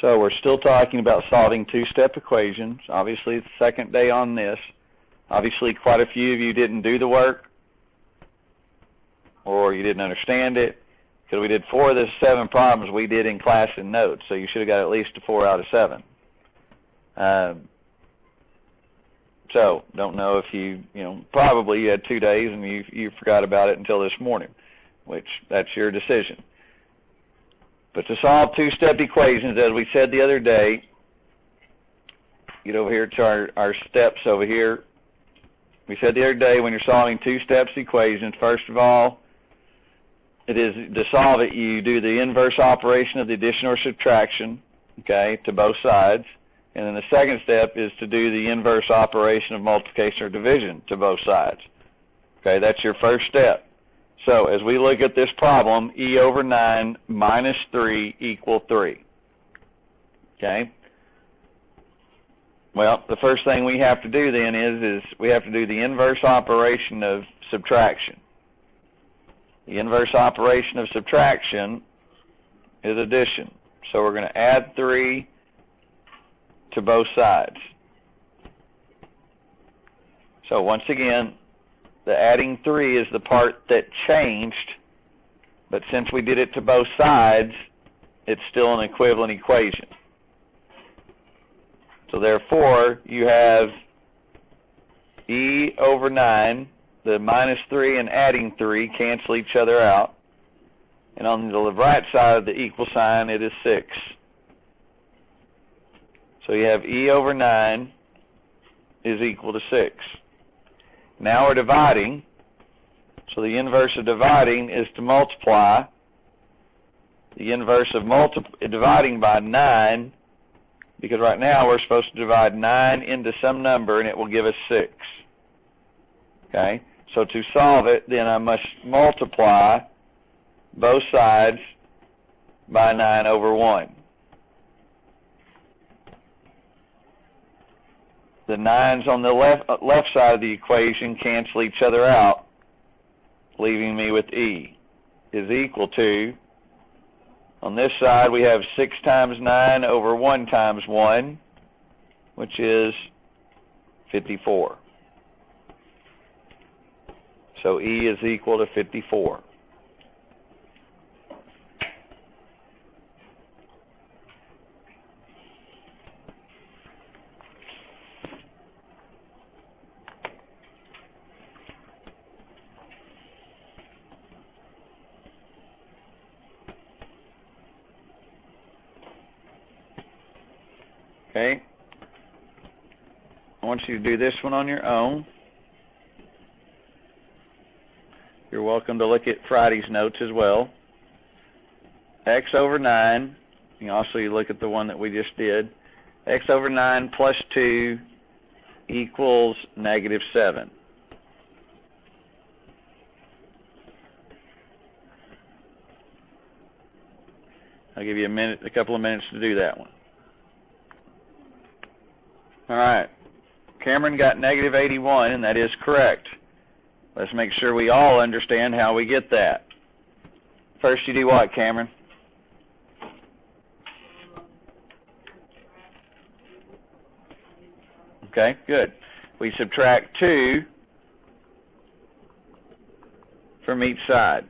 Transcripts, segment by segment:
So we're still talking about solving two-step equations. Obviously, it's the second day on this. Obviously, quite a few of you didn't do the work, or you didn't understand it, because we did 4 of the 7 problems we did in class and notes, so you should have got at least a 4 out of 7. So, don't know if probably you had 2 days and you forgot about it until this morning, which that's your decision. But to solve two-step equations, as we said the other day, get over here to our steps over here. We said the other day when you're solving two-steps equations, first of all, it is to solve it, you do the inverse operation of the addition or subtraction, okay, to both sides. And then the second step is to do the inverse operation of multiplication or division to both sides. Okay, that's your first step. So as we look at this problem, e over 9 minus 3 equal 3. Okay? Well, the first thing we have to do then is we have to do the inverse operation of subtraction. The inverse operation of subtraction is addition. So we're going to add 3 to both sides. So once again, the adding 3 is the part that changed, but since we did it to both sides, it's still an equivalent equation. So therefore, you have e over 9, the minus 3 and adding 3 cancel each other out, and on the right side of the equal sign, it is 6. So you have e over 9 is equal to 6. Now we're dividing, so the inverse of dividing is to multiply. The inverse of dividing by 9, because right now we're supposed to divide 9 into some number and it will give us 6. Okay, so to solve it, then I must multiply both sides by 9 over 1. The 9's on the left side of the equation cancel each other out, leaving me with e is equal to, on this side we have 6 times 9 over 1 times 1, which is 54. So e is equal to 54. Okay, I want you to do this one on your own. You're welcome to look at Friday's notes as well. X over 9, you also look at the one that we just did. X over 9 plus 2 equals negative 7. I'll give you a couple of minutes to do that one. All right, Cameron got negative 81, and that is correct. Let's make sure we all understand how we get that. First, you do what, Cameron? Okay, good. We subtract 2 from each side.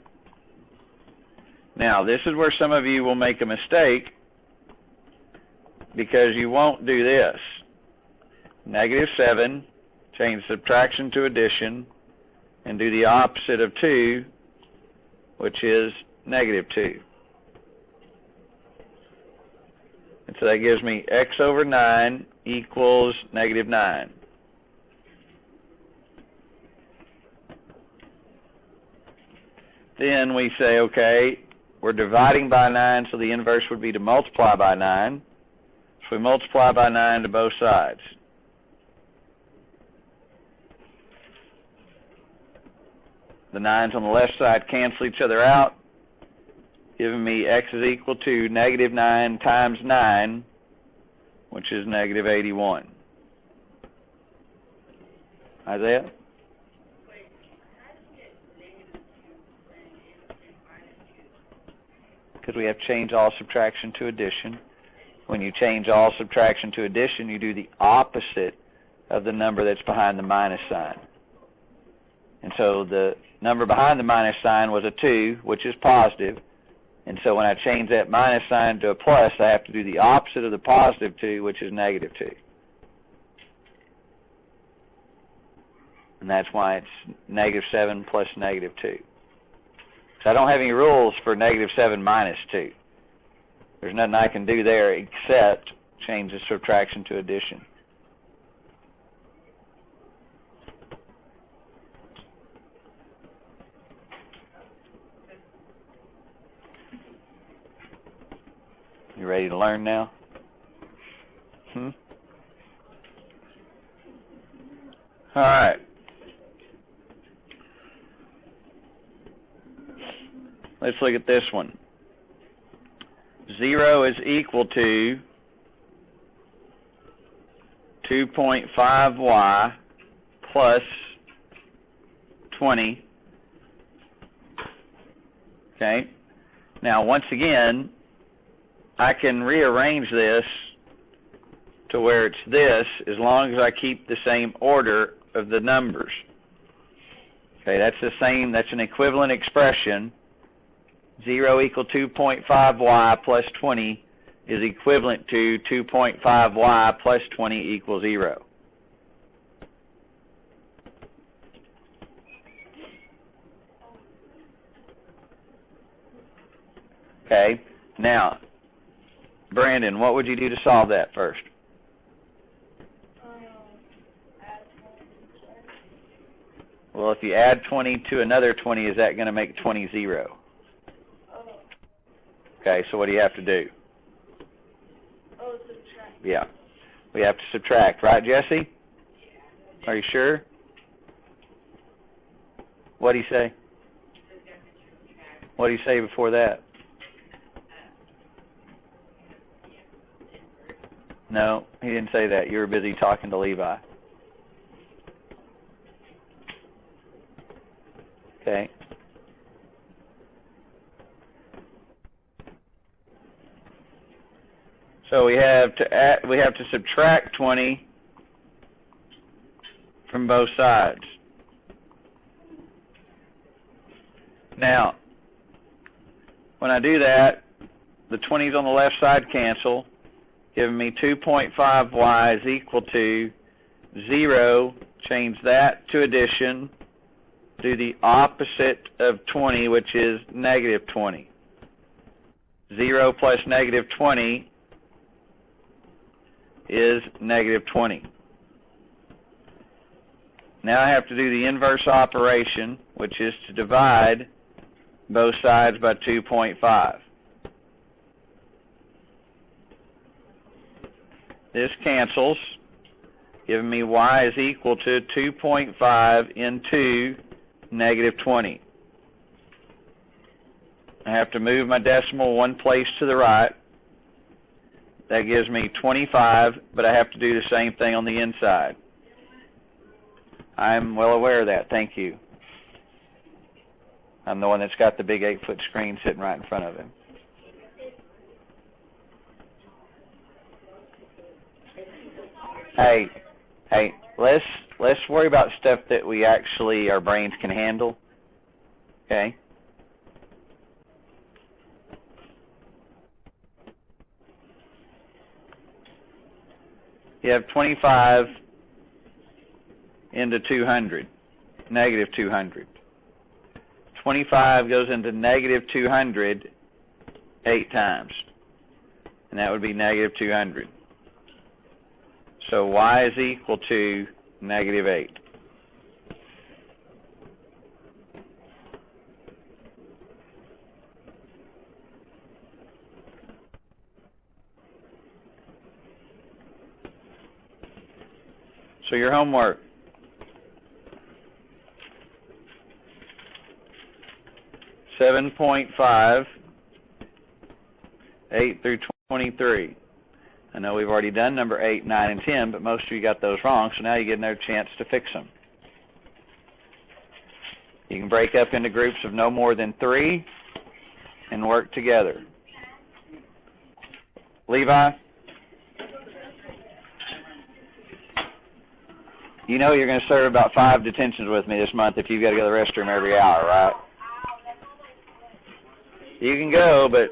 Now, this is where some of you will make a mistake because you won't do this. Negative 7, change subtraction to addition, and do the opposite of 2, which is negative 2. And so that gives me x over 9 equals negative 9. Then we say, okay, we're dividing by 9, so the inverse would be to multiply by 9. So we multiply by 9 to both sides. The 9's on the left side cancel each other out, giving me x is equal to negative 9 times 9, which is negative 81. Isaiah? Because we have changed all subtraction to addition. When you change all subtraction to addition, you do the opposite of the number that's behind the minus sign. And so the number behind the minus sign was a 2, which is positive. And so when I change that minus sign to a plus, I have to do the opposite of the positive 2, which is negative 2. And that's why it's negative 7 plus negative 2. So I don't have any rules for negative 7 minus 2. There's nothing I can do there except change the subtraction to addition. You ready to learn now? All right. Let's look at this one. 0 is equal to 2.5y plus 20. Okay. Now, once again, I can rearrange this to where it's this as long as I keep the same order of the numbers. Okay, that's an equivalent expression. 0 equal 2.5y plus 20 is equivalent to 2.5y plus 20 equals 0. Okay, now, Brandon, what would you do to solve that first? Well, if you add 20 to another 20, is that going to make 20 0? Okay, so what do you have to do? Subtract. Yeah, we have to subtract, right, Jesse? Are you sure? What do you say? What do you say before that? No, he didn't say that. You were busy talking to Levi. Okay. So we have to subtract 20 from both sides. Now, when I do that, the 20s on the left side cancel, giving me 2.5y is equal to 0. Change that to addition. Do the opposite of 20, which is negative 20. 0 plus negative 20 is negative 20. Now I have to do the inverse operation, which is to divide both sides by 2.5. This cancels, giving me y is equal to 2.5 into negative 20. I have to move my decimal one place to the right. That gives me 25, but I have to do the same thing on the inside. I'm well aware of that. Thank you. I'm the one that's got the big 8-foot screen sitting right in front of him. Hey, let's worry about stuff that our brains can handle. Okay? You have 25 into 200, negative 200. 25 goes into negative 200 8 times, and that would be negative 200. So y is equal to negative 8. So your homework. .5, 8 through 23. I know we've already done number 8, 9, and 10, but most of you got those wrong, so now you get another chance to fix them. You can break up into groups of no more than 3 and work together. Levi, You know you're going to serve about 5 detentions with me this month if you've got to go to the restroom every hour, right? You can go, but